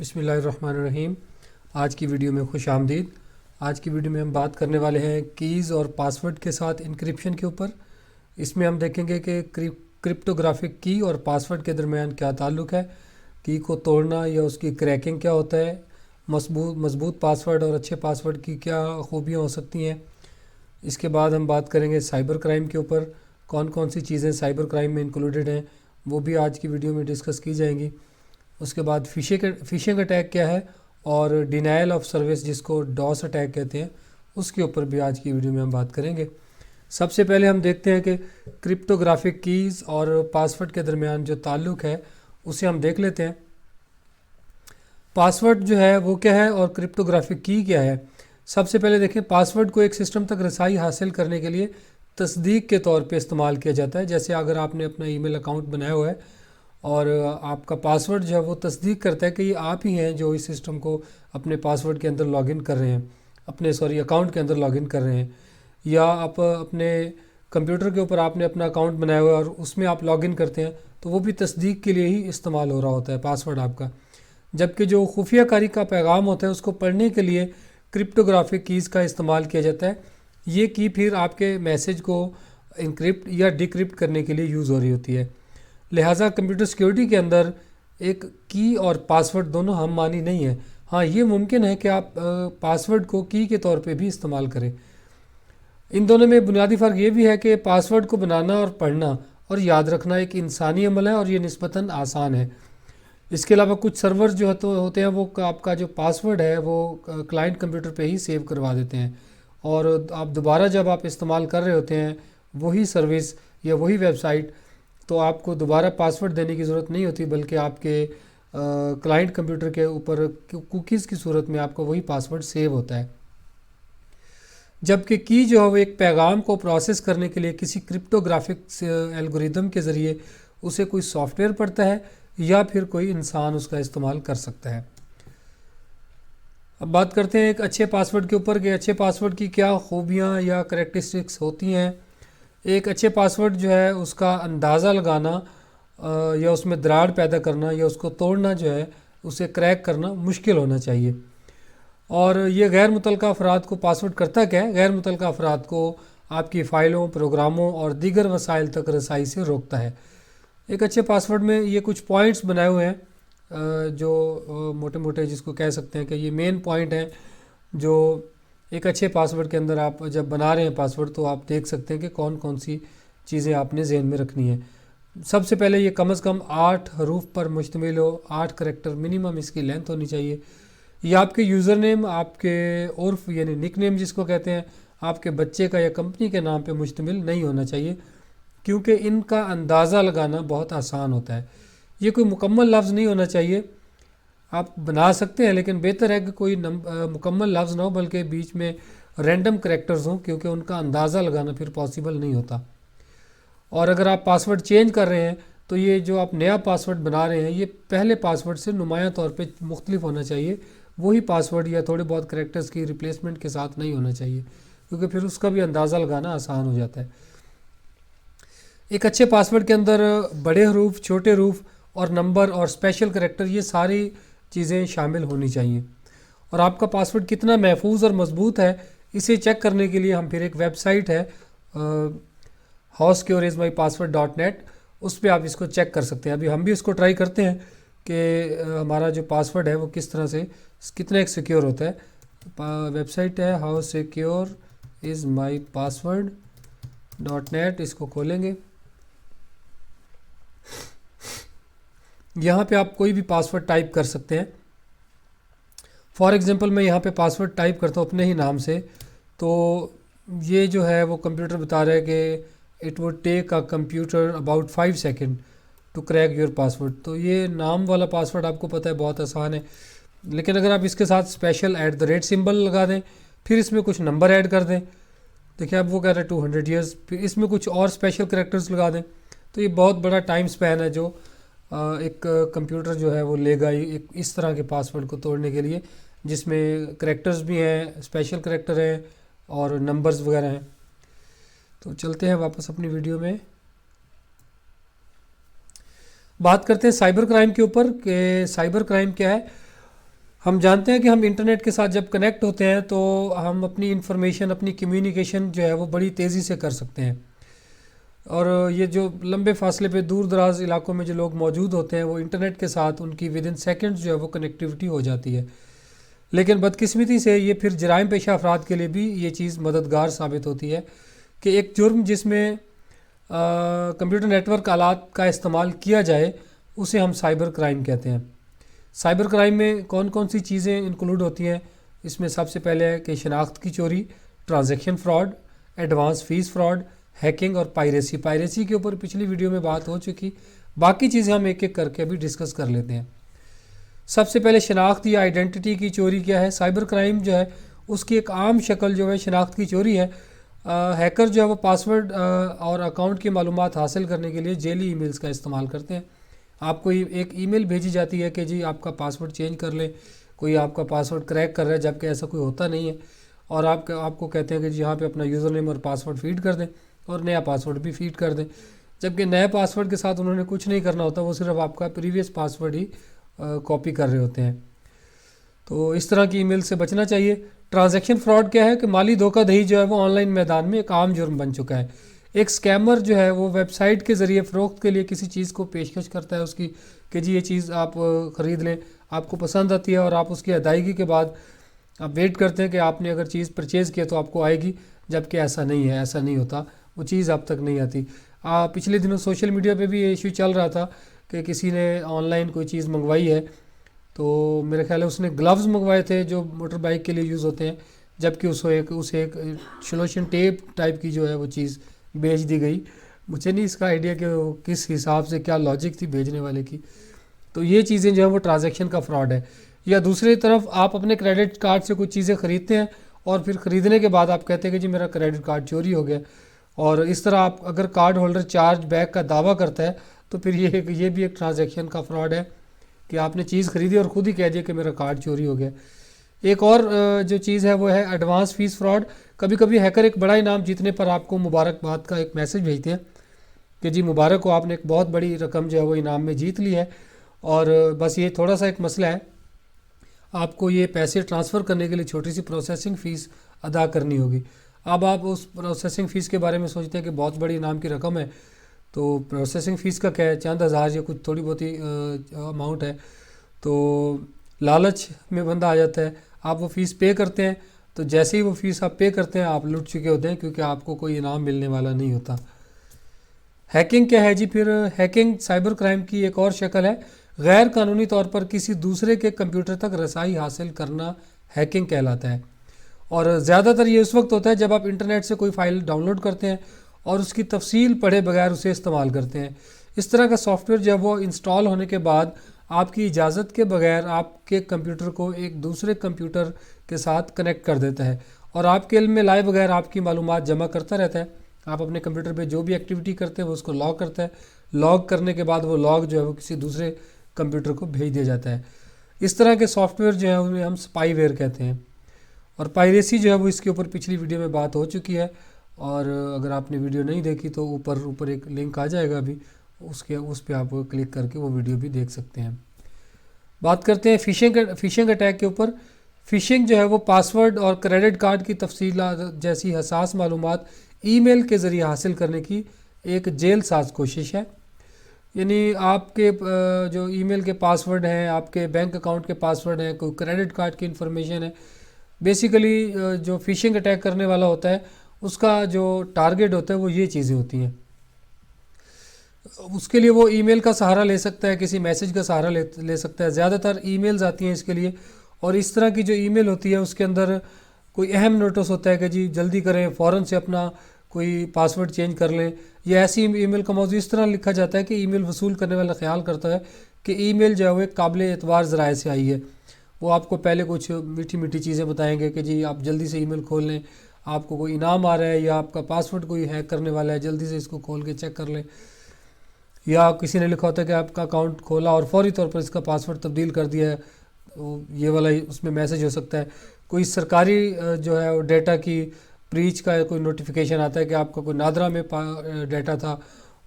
بسم اللہ الرحمن الرحیم۔ آج کی ویڈیو میں خوش آمدید۔ آج کی ویڈیو میں ہم بات کرنے والے ہیں کیز اور پاسورڈ کے ساتھ انکرپشن کے اوپر۔ اس میں ہم دیکھیں گے کہ کرپٹوگرافک کی اور پاسورڈ کے درمیان کیا تعلق ہے، کی کو توڑنا یا اس کی کریکنگ کیا ہوتا ہے، مضبوط پاسورڈ اور اچھے پاسورڈ کی کیا خوبیاں ہو سکتی ہیں۔ اس کے بعد ہم بات کریں گے سائبر کرائم کے اوپر، کون کون سی چیزیں سائبر کرائم میں انکلوڈڈ ہیں، وہ بھی آج کی ویڈیو میں ڈسکس کی جائیں گی۔ اس کے بعد فشنگ اٹیک کیا ہے اور ڈینائل آف سروس جس کو ڈاس اٹیک کہتے ہیں، اس کے اوپر بھی آج کی ویڈیو میں ہم بات کریں گے۔ سب سے پہلے ہم دیکھتے ہیں کہ کرپٹوگرافک کیز اور پاسورڈ کے درمیان جو تعلق ہے اسے ہم دیکھ لیتے ہیں۔ پاسورڈ جو ہے وہ کیا ہے اور کرپٹوگرافک کی کیا ہے۔ سب سے پہلے دیکھیں، پاسورڈ کو ایک سسٹم تک رسائی حاصل کرنے کے لیے تصدیق کے طور پہ استعمال کیا جاتا ہے۔ جیسے اگر آپ نے اپنا ای میل اکاؤنٹ بنایا ہوا ہے اور آپ کا پاسورڈ جو ہے وہ تصدیق کرتا ہے کہ یہ آپ ہی ہیں جو اس سسٹم کو اپنے پاسورڈ کے اندر لاگ ان کر رہے ہیں، اپنے اکاؤنٹ کے اندر لاگ ان کر رہے ہیں، یا آپ اپنے کمپیوٹر کے اوپر آپ نے اپنا اکاؤنٹ بنایا ہوا ہے اور اس میں آپ لاگ ان کرتے ہیں تو وہ بھی تصدیق کے لیے ہی استعمال ہو رہا ہوتا ہے پاسورڈ آپ کا۔ جبکہ جو خفیہ کاری کا پیغام ہوتا ہے اس کو پڑھنے کے لیے کرپٹوگرافک کیز کا استعمال کیا جاتا ہے۔ یہ کی پھر آپ کے میسیج کو انکرپٹ یا ڈیکرپٹ کرنے کے لیے یوز ہو رہی ہوتی ہے۔ لہٰذا کمپیوٹر سیکیورٹی کے اندر ایک کی اور پاسورڈ دونوں ہم معنی نہیں ہیں۔ ہاں، یہ ممکن ہے کہ آپ پاسورڈ کو کی کے طور پہ بھی استعمال کریں۔ ان دونوں میں بنیادی فرق یہ بھی ہے کہ پاسورڈ کو بنانا اور پڑھنا اور یاد رکھنا ایک انسانی عمل ہے اور یہ نسبتاً آسان ہے۔ اس کے علاوہ کچھ سرور جو ہوتے ہیں وہ آپ کا جو پاسورڈ ہے وہ کلائنٹ کمپیوٹر پہ ہی سیو کروا دیتے ہیں، اور آپ دوبارہ جب آپ استعمال کر رہے ہوتے ہیں وہی سروس یا وہی ویب سائٹ تو آپ کو دوبارہ پاسورڈ دینے کی ضرورت نہیں ہوتی، بلکہ آپ کے کلائنٹ کمپیوٹر کے اوپر کوکیز کی صورت میں آپ کو وہی پاسورڈ سیو ہوتا ہے۔ جبکہ کی جو ہے وہ ایک پیغام کو پروسیس کرنے کے لیے کسی کرپٹوگرافک الگوریدم کے ذریعے اسے کوئی سافٹ ویئر پڑھتا ہے یا پھر کوئی انسان اس کا استعمال کر سکتا ہے۔ اب بات کرتے ہیں ایک اچھے پاسورڈ کے اوپر کہ اچھے پاسورڈ کی کیا خوبیاں یا کریکٹرسٹکس ہوتی ہیں۔ ایک اچھے پاسورڈ جو ہے اس کا اندازہ لگانا یا اس میں دراڑ پیدا کرنا یا اس کو توڑنا جو ہے اسے کریک کرنا مشکل ہونا چاہیے۔ اور یہ غیر متعلقہ افراد کو پاسورڈ کرتا کیا ہے؟ غیر متعلقہ افراد کو آپ کی فائلوں، پروگراموں اور دیگر وسائل تک رسائی سے روکتا ہے۔ ایک اچھے پاسورڈ میں یہ کچھ پوائنٹس بنائے ہوئے ہیں جو موٹے موٹے جس کو کہہ سکتے ہیں کہ یہ مین پوائنٹ ہیں جو ایک اچھے پاسورڈ کے اندر آپ جب بنا رہے ہیں پاسورڈ تو آپ دیکھ سکتے ہیں کہ کون کون سی چیزیں آپ نے ذہن میں رکھنی ہیں۔ سب سے پہلے یہ کم از کم 8 حروف پر مشتمل ہو، 8 کریکٹر منیمم اس کی لینتھ ہونی چاہیے۔ یہ آپ کے یوزر نیم، آپ کے عرف یعنی نک نیم جس کو کہتے ہیں، آپ کے بچے کا یا کمپنی کے نام پہ مشتمل نہیں ہونا چاہیے، کیونکہ ان کا اندازہ لگانا بہت آسان ہوتا ہے۔ یہ کوئی مکمل لفظ نہیں ہونا چاہیے، آپ بنا سکتے ہیں لیکن بہتر ہے کہ کوئی مکمل لفظ نہ ہو بلکہ بیچ میں رینڈم کریکٹرز ہوں، کیونکہ ان کا اندازہ لگانا پھر پاسبل نہیں ہوتا۔ اور اگر آپ پاسورڈ چینج کر رہے ہیں تو یہ جو آپ نیا پاسورڈ بنا رہے ہیں یہ پہلے پاسورڈ سے نمایاں طور پہ مختلف ہونا چاہیے، وہی پاسورڈ یا تھوڑے بہت کریکٹرز کی ریپلیسمنٹ کے ساتھ نہیں ہونا چاہیے، کیونکہ پھر اس کا بھی اندازہ لگانا آسان ہو جاتا ہے۔ ایک اچھے پاسورڈ کے اندر بڑے حروف، چھوٹے حروف اور نمبر اور اسپیشل کریکٹر یہ ساری چیزیں شامل ہونی چاہیے۔ اور آپ کا پاسورڈ کتنا محفوظ اور مضبوط ہے اسے چیک کرنے کے لیے ہم پھر ایک ویب سائٹ ہے howsecureismypassword.net، اس پہ آپ اس کو چیک کر سکتے ہیں۔ ابھی ہم بھی اس کو ٹرائی کرتے ہیں کہ ہمارا جو پاسورڈ ہے وہ کس طرح سے کتنا ایک سیکیور ہوتا ہے۔ ویب سائٹ ہے howsecureismypassword.net، اس کو کھولیں گے۔ یہاں پہ آپ کوئی بھی پاسورڈ ٹائپ کر سکتے ہیں۔ فار ایگزامپل میں یہاں پہ پاسورڈ ٹائپ کرتا ہوں اپنے ہی نام سے، تو یہ جو ہے وہ کمپیوٹر بتا رہا ہے کہ it would take a computer about 5 second to crack your password. تو یہ نام والا پاسورڈ آپ کو پتہ ہے بہت آسان ہے، لیکن اگر آپ اس کے ساتھ اسپیشل @ سمبل لگا دیں، پھر اس میں کچھ نمبر ایڈ کر دیں، دیکھیں اب وہ کہہ رہا ہے 200 ایئرس، پھر اس میں کچھ اور اسپیشل کریکٹرز لگا دیں، تو یہ بہت بڑا ٹائم سپین ہے جو ایک کمپیوٹر جو ہے وہ لے گا ایک اس طرح کے پاسورڈ کو توڑنے کے لیے، جس میں کریکٹرز بھی ہیں، اسپیشل کریکٹر ہیں اور نمبرز وغیرہ ہیں۔ تو چلتے ہیں واپس اپنی ویڈیو میں، بات کرتے ہیں سائبر کرائم کے اوپر کہ سائبر کرائم کیا ہے۔ ہم جانتے ہیں کہ ہم انٹرنیٹ کے ساتھ جب کنیکٹ ہوتے ہیں تو ہم اپنی انفارمیشن، اپنی کمیونیکیشن جو ہے وہ بڑی تیزی سے کر سکتے ہیں، اور یہ جو لمبے فاصلے پہ دور دراز علاقوں میں جو لوگ موجود ہوتے ہیں وہ انٹرنیٹ کے ساتھ ان کی ود ان سیکنڈ جو ہے وہ کنیکٹیوٹی ہو جاتی ہے۔ لیکن بدقسمتی سے یہ پھر جرائم پیشہ افراد کے لیے بھی یہ چیز مددگار ثابت ہوتی ہے کہ ایک جرم جس میں کمپیوٹر نیٹ ورک آلات کا استعمال کیا جائے اسے ہم سائبر کرائم کہتے ہیں۔ سائبر کرائم میں کون کون سی چیزیں انکلوڈ ہوتی ہیں؟ اس میں سب سے پہلے ہے کہ شناخت کی چوری، transaction fraud, advance fee fraud, hacking اور پائریسی۔ پائریسی کے اوپر پچھلی ویڈیو میں بات ہو چکی، باقی چیزیں ہم ایک ایک کر کے بھی ڈسکس کر لیتے ہیں۔ سب سے پہلے شناخت یا آئیڈینٹی کی چوری کیا ہے؟ سائبر کرائم جو ہے اس کی ایک عام شکل جو ہے شناخت کی چوری ہے۔ ہیکر جو ہے وہ پاسورڈ اور اکاؤنٹ کی معلومات حاصل کرنے کے لیے جعلی ای میلز کا استعمال کرتے ہیں۔ آپ کو ایک ای میل بھیجی جاتی ہے کہ جی آپ کا پاسورڈ چینج کر لیں، کوئی آپ کا پاسورڈ کریک کر رہا ہے جبکہ ایسا کوئی ہوتا نہیں ہے، اور آپ کو کہتے ہیں کہ جی یہاں پہ اپنا یوزر نیم اور پاسورڈ فیڈ کر دیں اور نیا پاسورڈ بھی فیڈ کر دیں، جبکہ نئے پاسورڈ کے ساتھ انہوں نے کچھ نہیں کرنا ہوتا، وہ صرف آپ کا پریویس پاسورڈ ہی کاپی کر رہے ہوتے ہیں۔ تو اس طرح کی ای میل سے بچنا چاہیے۔ ٹرانزیکشن فراڈ کیا ہے کہ مالی دھوکہ دہی جو ہے وہ آن لائن میدان میں ایک عام جرم بن چکا ہے۔ ایک سکیمر جو ہے وہ ویب سائٹ کے ذریعے فروخت کے لیے کسی چیز کو پیشکش کرتا ہے اس کی کہ جی یہ چیز آپ خرید لیں، آپ کو پسند آتی ہے اور آپ اس کی ادائیگی کے بعد آپ ویٹ کرتے ہیں کہ آپ نے اگر چیز پرچیز کیا تو آپ کو آئے گی، جبکہ ایسا نہیں ہے، ایسا نہیں ہوتا، وہ چیز آپ تک نہیں آتی۔ پچھلے دنوں سوشل میڈیا پہ بھی یہ ایشو چل رہا تھا کہ کسی نے آن لائن کوئی چیز منگوائی ہے، تو میرے خیال ہے اس نے گلوز منگوائے تھے جو موٹر بائک کے لیے یوز ہوتے ہیں، جبکہ اسے ایک سلوشن ٹیپ ٹائپ کی جو ہے وہ چیز بھیج دی گئی۔ مجھے نہیں اس کا آئیڈیا کہ وہ کس حساب سے کیا لاجک تھی بھیجنے والے کی۔ تو یہ چیزیں جو ہے وہ ٹرانزیکشن کا فراڈ ہے۔ یا دوسری طرف آپ اپنے کریڈٹ کارڈ سے کچھ چیزیں خریدتے ہیں اور پھر خریدنے کے بعد آپ کہتے ہیں کہ جی میرا کریڈٹ کارڈ چوری ہو گیا، اور اس طرح آپ اگر کارڈ ہولڈر چارج بیک کا دعویٰ کرتا ہے تو پھر یہ بھی ایک ٹرانزیکشن کا فراڈ ہے کہ آپ نے چیز خریدی اور خود ہی کہہ دیا کہ میرا کارڈ چوری ہو گیا۔ ایک اور جو چیز ہے وہ ہے ایڈوانس فیس فراڈ۔ کبھی کبھی ہیکر ایک بڑا انعام جیتنے پر آپ کو مبارکباد کا ایک میسج بھیجتے ہیں کہ جی مبارک ہو، آپ نے ایک بہت بڑی رقم جو ہے وہ انعام میں جیت لی ہے، اور بس یہ تھوڑا سا ایک مسئلہ ہے، آپ کو یہ پیسے ٹرانسفر کرنے کے لیے چھوٹی سی پروسیسنگ فیس ادا کرنی ہوگی۔ اب آپ اس پروسیسنگ فیس کے بارے میں سوچتے ہیں کہ بہت بڑی انعام کی رقم ہے، تو پروسیسنگ فیس کا کیا ہے؟ چند ہزار یا کچھ تھوڑی بہت ہی اماؤنٹ ہے، تو لالچ میں بندہ آ جاتا ہے، آپ وہ فیس پے کرتے ہیں، تو جیسے ہی وہ فیس آپ پے کرتے ہیں آپ لٹ چکے ہوتے ہیں، کیونکہ آپ کو کوئی انعام ملنے والا نہیں ہوتا۔ ہیکنگ کیا ہے جی؟ پھر ہیکنگ سائبر کرائم کی ایک اور شکل ہے۔ غیر قانونی طور پر کسی دوسرے کے کمپیوٹر تک رسائی حاصل کرنا ہیکنگ کہلاتا ہے، اور زیادہ تر یہ اس وقت ہوتا ہے جب آپ انٹرنیٹ سے کوئی فائل ڈاؤن لوڈ کرتے ہیں اور اس کی تفصیل پڑھے بغیر اسے استعمال کرتے ہیں۔ اس طرح کا سافٹ ویئر جب وہ انسٹال ہونے کے بعد آپ کی اجازت کے بغیر آپ کے کمپیوٹر کو ایک دوسرے کمپیوٹر کے ساتھ کنیکٹ کر دیتا ہے، اور آپ کے علم میں لائے بغیر آپ کی معلومات جمع کرتا رہتا ہے۔ آپ اپنے کمپیوٹر پہ جو بھی ایکٹیویٹی کرتے ہیں وہ اس کو لاگ کرتا ہے، لاگ کرنے کے بعد وہ لاگ جو ہے وہ کسی دوسرے کمپیوٹر کو بھیج دیا جاتا ہے۔ اس طرح کے سافٹ ویئر جو ہیں انہیں ہم سپائی ویئر کہتے ہیں، اور پائریسی جو ہے وہ اس کے اوپر پچھلی ویڈیو میں بات ہو چکی ہے، اور اگر آپ نے ویڈیو نہیں دیکھی تو اوپر ایک لنک آ جائے گا ابھی، اس پہ آپ کلک کر کے وہ ویڈیو بھی دیکھ سکتے ہیں۔ بات کرتے ہیں فشنگ اٹیک کے اوپر۔ فشنگ جو ہے وہ پاسورڈ اور کریڈٹ کارڈ کی تفصیلات جیسی حساس معلومات ای میل کے ذریعے حاصل کرنے کی ایک جیل ساز کوشش ہے۔ یعنی آپ کے جو ای میل کے پاسورڈ ہیں، آپ کے بینک اکاؤنٹ کے پاسورڈ ہیں، کوئی کریڈٹ کارڈ کی انفارمیشن ہے، بیسیکلی جو فشنگ اٹیک کرنے والا ہوتا ہے اس کا جو ٹارگیٹ ہوتا ہے وہ یہ چیزیں ہوتی ہیں۔ اس کے لیے وہ ای میل کا سہارا لے سکتا ہے، کسی میسج کا سہارا لے سکتا ہے۔ زیادہ تر ای میلز آتی ہیں اس کے لیے، اور اس طرح کی جو ای میل ہوتی ہے اس کے اندر کوئی اہم نوٹس ہوتا ہے کہ جی جلدی کریں، فوراً سے اپنا کوئی پاسورڈ چینج کر لیں، یا ایسی ای میل کا موضوع اس طرح لکھا جاتا ہے کہ ای میل وصول کرنے والا خیال کرتا ہے کہ ای میل جو ہے وہ ایک قابل اعتبار ذرائع سے آئی ہے۔ وہ آپ کو پہلے کچھ میٹھی میٹھی چیزیں بتائیں گے کہ جی آپ جلدی سے ای میل کھول لیں، آپ کو کوئی انعام آ رہا ہے، یا آپ کا پاسورڈ کوئی ہیک کرنے والا ہے، جلدی سے اس کو کھول کے چیک کر لیں۔ یا کسی نے لکھا ہوتا ہے کہ آپ کا اکاؤنٹ کھولا اور فوری طور پر اس کا پاسورڈ تبدیل کر دیا ہے، یہ والا اس میں میسج ہو سکتا ہے۔ کوئی سرکاری جو ہے ڈیٹا کی بریچ کا کوئی نوٹیفیکیشن آتا ہے کہ آپ کا کوئی نادرا میں ڈیٹا تھا،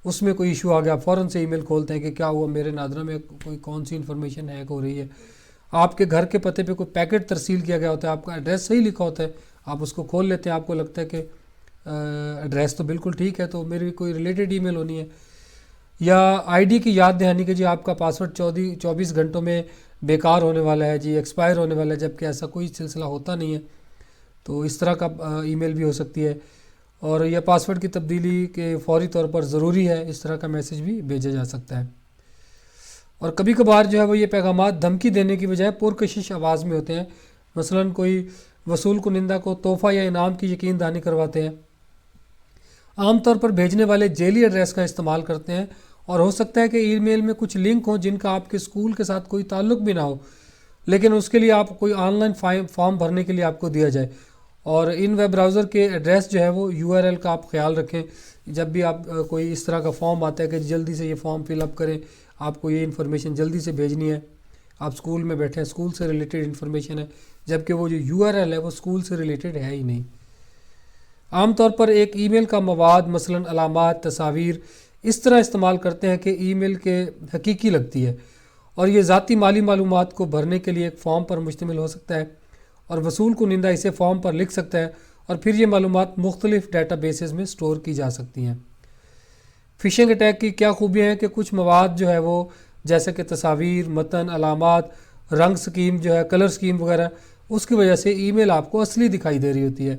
اس میں کوئی ایشو آ گیا، فوراً سے ای میل کھولتے ہیں کہ کیا ہوا، میرے نادرا میں کوئی کون سی انفارمیشن ہیک ہو رہی ہے۔ آپ کے گھر کے پتے پہ کوئی پیکٹ ترسیل کیا گیا ہوتا ہے، آپ کا ایڈریس صحیح لکھا ہوتا ہے، آپ اس کو کھول لیتے ہیں، آپ کو لگتا ہے کہ ایڈریس تو بالکل ٹھیک ہے، تو میری کوئی ریلیٹڈ ای میل ہونی ہے، یا آئی ڈی کی یاد دہانی کہ جی آپ کا پاسورڈ 24 گھنٹوں میں بیکار ہونے والا ہے، جی ایکسپائر ہونے والا ہے، جبکہ ایسا کوئی سلسلہ ہوتا نہیں ہے، تو اس طرح کا ای میل بھی ہو سکتی ہے، اور یہ پاسورڈ کی تبدیلی کے فوری طور پر ضروری ہے، اس طرح کا میسیج بھی بھیجا جا سکتا ہے۔ اور کبھی کبھار جو ہے وہ یہ پیغامات دھمکی دینے کی بجائے پرکشش آواز میں ہوتے ہیں، مثلاً کوئی وصول کنندہ کو تحفہ یا انعام کی یقین دہانی کرواتے ہیں۔ عام طور پر بھیجنے والے جعلی ایڈریس کا استعمال کرتے ہیں، اور ہو سکتا ہے کہ ای میل میں کچھ لنک ہوں جن کا آپ کے اسکول کے ساتھ کوئی تعلق بھی نہ ہو، لیکن اس کے لیے آپ کوئی آن لائن فارم بھرنے کے لیے آپ کو دیا جائے، اور ان ویب براؤزر کے ایڈریس جو ہے وہ URL کا آپ خیال رکھیں۔ جب بھی آپ کوئی اس طرح کا فارم آتا ہے کہ جلدی سے یہ فارم فل اپ کریں، آپ کو یہ انفارمیشن جلدی سے بھیجنی ہے، آپ اسکول میں بیٹھے ہیں، اسکول سے ریلیٹڈ انفارمیشن ہے، جبکہ وہ جو URL ہے وہ اسکول سے ریلیٹڈ ہے ہی نہیں۔ عام طور پر ایک ای میل کا مواد مثلاً علامات، تصاویر اس طرح استعمال کرتے ہیں کہ ای میل کے حقیقی لگتی ہے، اور یہ ذاتی مالی معلومات کو بھرنے کے لیے ایک فارم پر مشتمل ہو سکتا ہے، اور وصول کنندہ اسے فارم پر لکھ سکتا ہے، اور پھر یہ معلومات مختلف ڈیٹا بیسز میں سٹور کی جا سکتی ہیں۔ فشنگ اٹیک کی کیا خوبیاں ہیں کہ کچھ مواد جو ہے وہ جیسے کہ تصاویر، متن، علامات، رنگ سکیم جو ہے، کلر سکیم وغیرہ، اس کی وجہ سے ای میل آپ کو اصلی دکھائی دے رہی ہوتی ہے۔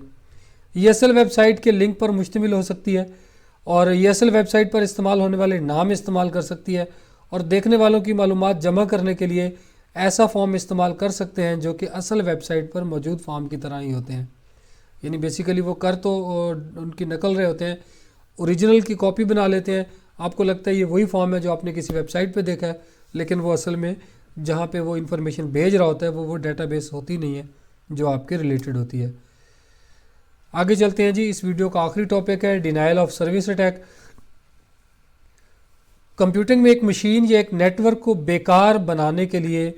یہ اصل ویب سائٹ کے لنک پر مشتمل ہو سکتی ہے، اور یہ اصل ویب سائٹ پر استعمال ہونے والے نام استعمال کر سکتی ہے، اور دیکھنے والوں کی معلومات جمع کرنے کے لیے ایسا فارم استعمال کر سکتے ہیں جو کہ اصل ویب سائٹ پر موجود فارم کی طرح ہی ہوتے ہیں۔ یعنی بیسیکلی وہ کر تو ان کی نقل رہے ہوتے ہیں، اوریجنل کی کاپی بنا لیتے ہیں، آپ کو لگتا ہے یہ وہی فارم ہے جو آپ نے کسی ویب سائٹ پہ دیکھا ہے، لیکن وہ اصل میں جہاں پہ وہ انفارمیشن بھیج رہا ہوتا ہے وہ ڈیٹا بیس ہوتی نہیں ہے جو آپ کے ریلیٹڈ ہوتی ہے۔ آگے چلتے ہیں جی، اس ویڈیو کا آخری ٹاپک ہے denial of service attack. Computing میں ایک مشین یا ایک نیٹ ورک کو بیکار بنانے کے لیے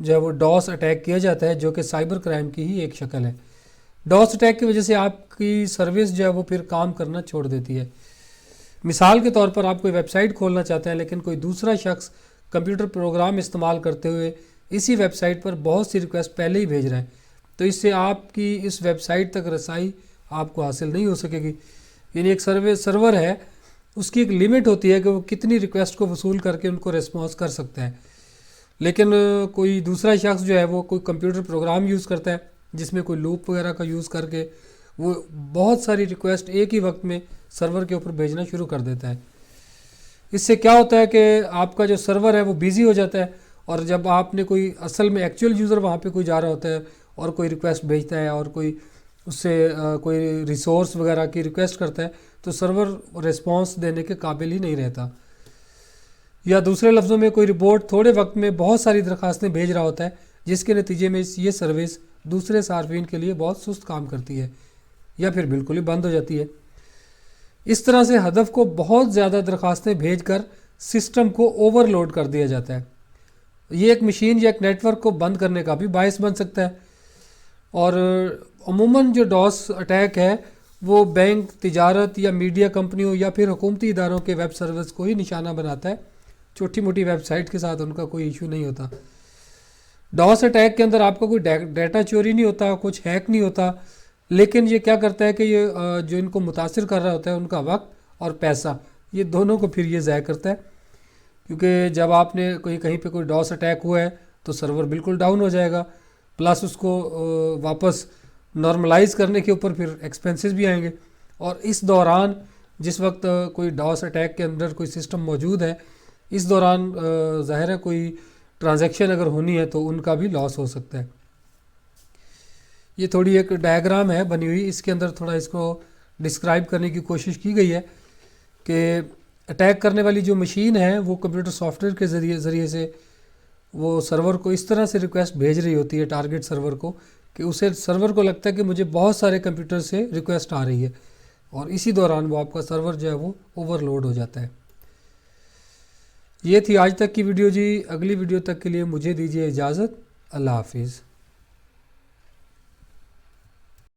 جو ہے وہ ڈاس اٹیک کیا جاتا ہے، جو کہ سائبر کرائم کی ہی ایک شکل ہے۔ ڈاس اٹیک کی وجہ سے آپ کی سروس جو ہے وہ پھر کام کرنا چھوڑ دیتی ہے۔ مثال کے طور پر آپ کوئی ویب سائٹ کھولنا چاہتے ہیں، لیکن کوئی دوسرا شخص کمپیوٹر پروگرام استعمال کرتے ہوئے اسی ویب سائٹ پر بہت سی ریکویسٹ پہلے ہی بھیج رہے ہیں، تو اس سے آپ کی اس ویب سائٹ تک رسائی آپ کو حاصل نہیں ہو سکے گی۔ یعنی ایک سرور ہے، اس کی ایک لمٹ ہوتی ہے کہ وہ کتنی ریکویسٹ کو وصول کر کے ان کو ریسپانس کر سکتا ہے، لیکن کوئی دوسرا شخص جو ہے وہ کوئی کمپیوٹر پروگرام یوز کرتا ہے جس میں کوئی لوپ وغیرہ کا یوز کر کے وہ بہت ساری ریکویسٹ ایک ہی وقت میں سرور کے اوپر بھیجنا شروع کر دیتا ہے۔ اس سے کیا ہوتا ہے کہ آپ کا جو سرور ہے وہ بیزی ہو جاتا ہے، اور جب آپ نے کوئی اصل میں ایکچوئل یوزر وہاں پہ کوئی جا رہا ہوتا ہے اور کوئی ریکویسٹ بھیجتا ہے اور کوئی اس سے کوئی ریسورس وغیرہ کی ریکویسٹ کرتا ہے، تو سرور ریسپانس دینے کے قابل ہی نہیں رہتا، یا دوسرے لفظوں میں کوئی رپورٹ تھوڑے وقت میں بہت ساری درخواستیں بھیج رہا ہوتا ہے، جس کے نتیجے میں یہ سروس دوسرے صارفین کے لیے بہت سست کام کرتی ہے یا پھر بالکل ہی بند ہو جاتی ہے۔ اس طرح سے ہدف کو بہت زیادہ درخواستیں بھیج کر سسٹم کو اوور لوڈ کر دیا جاتا ہے۔ یہ ایک مشین یا ایک نیٹ ورک کو بند کرنے کا بھی باعث بن سکتا ہے، اور عموماً جو ڈاس اٹیک ہے وہ بینک، تجارت یا میڈیا کمپنیوں یا پھر حکومتی اداروں کے ویب سروس کو ہی نشانہ بناتا ہے۔ چھوٹی موٹی ویب سائٹ کے ساتھ ان کا کوئی ایشو نہیں ہوتا۔ ڈاس اٹیک کے اندر آپ کا کوئی ڈیٹا چوری نہیں ہوتا، کچھ ہیک نہیں ہوتا، لیکن یہ کیا کرتا ہے کہ یہ جو ان کو متاثر کر رہا ہوتا ہے ان کا وقت اور پیسہ، یہ دونوں کو پھر یہ ضائع کرتا ہے، کیونکہ جب آپ نے کہیں پہ کوئی ڈاس اٹیک ہوا ہے تو سرور بالکل ڈاؤن ہو جائے گا، پلس اس کو واپس نارملائز کرنے کے اوپر پھر ایکسپینسز بھی آئیں گے، اور اس دوران جس وقت کوئی ڈاس اٹیک کے اندر کوئی سسٹم موجود ہے، اس دوران ظاہر ہے کوئی ٹرانزیکشن اگر ہونی ہے تو ان کا بھی لاس ہو سکتا ہے۔ یہ تھوڑی ایک ڈائیگرام ہے بنی ہوئی، اس کے اندر تھوڑا اس کو ڈسکرائب کرنے کی کوشش کی گئی ہے کہ اٹیک کرنے والی جو مشین ہے وہ کمپیوٹر سافٹ ویئر کے ذریعے سے وہ سرور کو اس طرح سے ریکویسٹ بھیج رہی ہوتی ہے، ٹارگٹ سرور کو، کہ اسے سرور کو لگتا ہے کہ مجھے بہت سارے کمپیوٹر سے ریکویسٹ آ رہی ہے، اور اسی دوران وہ آپ کا سرور جو ہے وہ اوور لوڈ ہو جاتا ہے۔ یہ تھی آج تک کی ویڈیو جی، اگلی ویڈیو تک کے لیے مجھے دیجیے اجازت، اللہ حافظ۔